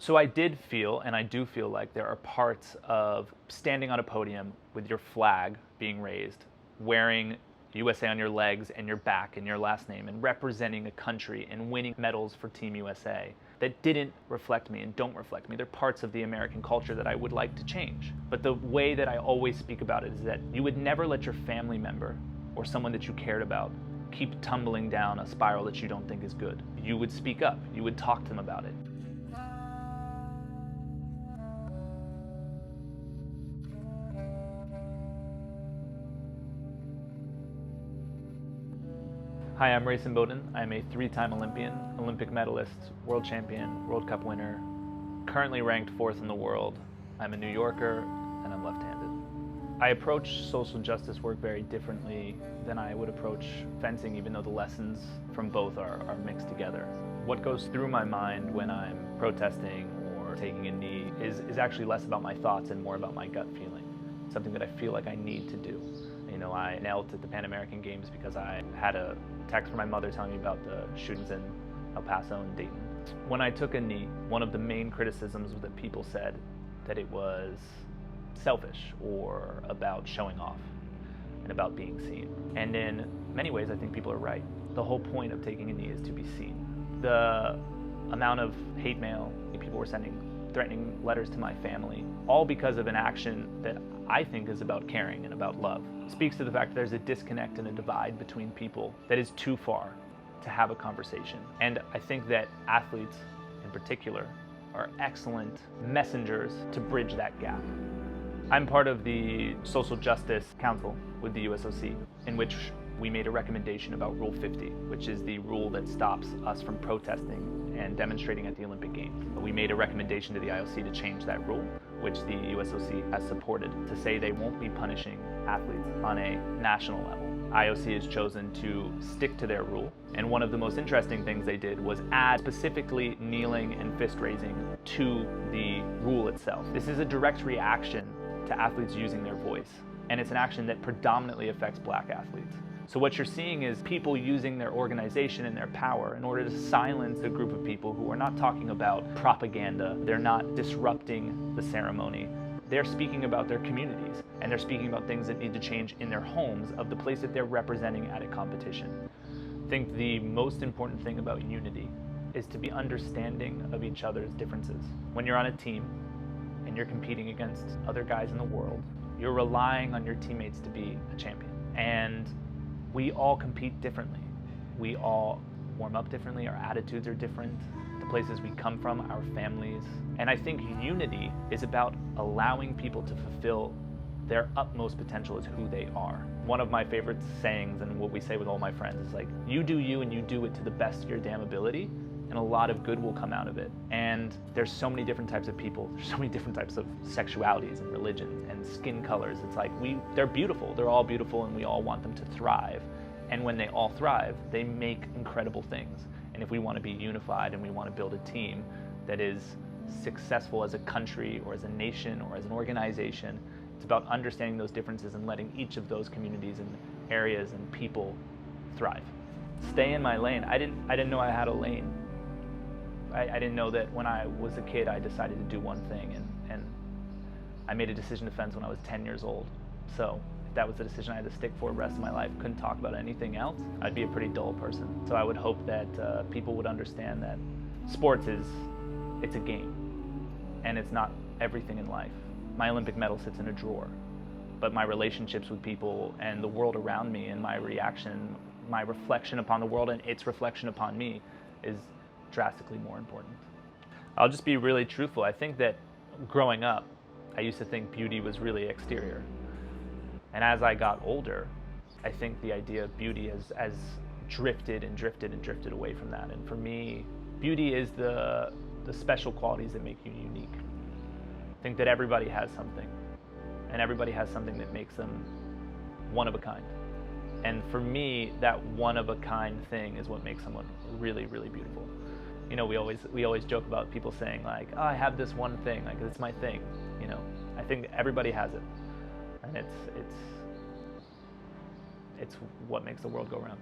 So I did feel, and I do feel like there are parts of standing on a podium with your flag being raised, wearing USA on your legs and your back and your last name, and representing a country and winning medals for Team USA that didn't reflect me and don't reflect me. They're parts of the American culture that I would like to change. But the way that I always speak about it is that you would never let your family member or someone that you cared about keep tumbling down a spiral that you don't think is good. You would speak up. You would talk to them about it. Hi, I'm Race Imboden. I'm a 3-time Olympian, Olympic medalist, world champion, World Cup winner, currently ranked 4th in the world. I'm a New Yorker, and I'm left-handed. I approach social justice work very differently than I would approach fencing, even though the lessons from both are mixed together. What goes through my mind when I'm protesting or taking a knee is actually less about my thoughts and more about my gut feeling, something that I feel like I need to do. You know, I knelt at the Pan American Games because I had a text from my mother telling me about the shootings in El Paso and Dayton. When I took a knee, one of the main criticisms was that people said that it was selfish or about showing off and about being seen. And in many ways, I think people are right. The whole point of taking a knee is to be seen. The amount of hate mail people were sending, threatening letters to my family, all because of an action that I think is about caring and about love, speaks to the fact that there's a disconnect and a divide between people that is too far to have a conversation. And I think that athletes in particular are excellent messengers to bridge that gap. I'm part of the Social Justice Council with the USOC, in which we made a recommendation about Rule 50, which is the rule that stops us from protesting and demonstrating at the Olympic Games. We made a recommendation to the IOC to change that rule, which the USOC has supported, to say they won't be punishing athletes on a national level. IOC has chosen to stick to their rule, and one of the most interesting things they did was add specifically kneeling and fist raising to the rule itself. This is a direct reaction to athletes using their voice, and it's an action that predominantly affects Black athletes. So what you're seeing is people using their organization and their power in order to silence a group of people who are not talking about propaganda, they're not disrupting the ceremony. They're speaking about their communities, and they're speaking about things that need to change in their homes of the place that they're representing at a competition. I think the most important thing about unity is to be understanding of each other's differences. When you're on a team and you're competing against other guys in the world, you're relying on your teammates to be a champion. And we all compete differently. We all warm up differently, our attitudes are different, the places we come from, our families. And I think unity is about allowing people to fulfill their utmost potential as who they are. One of my favorite sayings, and what we say with all my friends, is like, you do you and you do it to the best of your damn ability, and a lot of good will come out of it. And there's so many different types of people, there's so many different types of sexualities and religions and skin colors. It's like, they're beautiful, they're all beautiful, and we all want them to thrive. And when they all thrive, they make incredible things. And if we want to be unified and we want to build a team that is successful as a country or as a nation or as an organization, it's about understanding those differences and letting each of those communities and areas and people thrive. Stay in my lane. I didn't know I had a lane. I didn't know that when I was a kid I decided to do one thing, and I made a decision to fence when I was 10 years old. So if that was the decision I had to stick for the rest of my life, couldn't talk about anything else, I'd be a pretty dull person. So I would hope that people would understand that sports it's a game, and it's not everything in life. My Olympic medal sits in a drawer, but my relationships with people and the world around me and my reaction, my reflection upon the world and its reflection upon me is drastically more important. I'll just be really truthful. I think that growing up, I used to think beauty was really exterior. And as I got older, I think the idea of beauty has drifted and drifted and drifted away from that. And for me, beauty is the special qualities that make you unique. I think that everybody has something, and everybody has something that makes them one of a kind. And for me, that one of a kind thing is what makes someone really, really beautiful. You know, we always joke about people saying like, oh, I have this one thing, like it's my thing. You know, I think everybody has it, and it's what makes the world go round.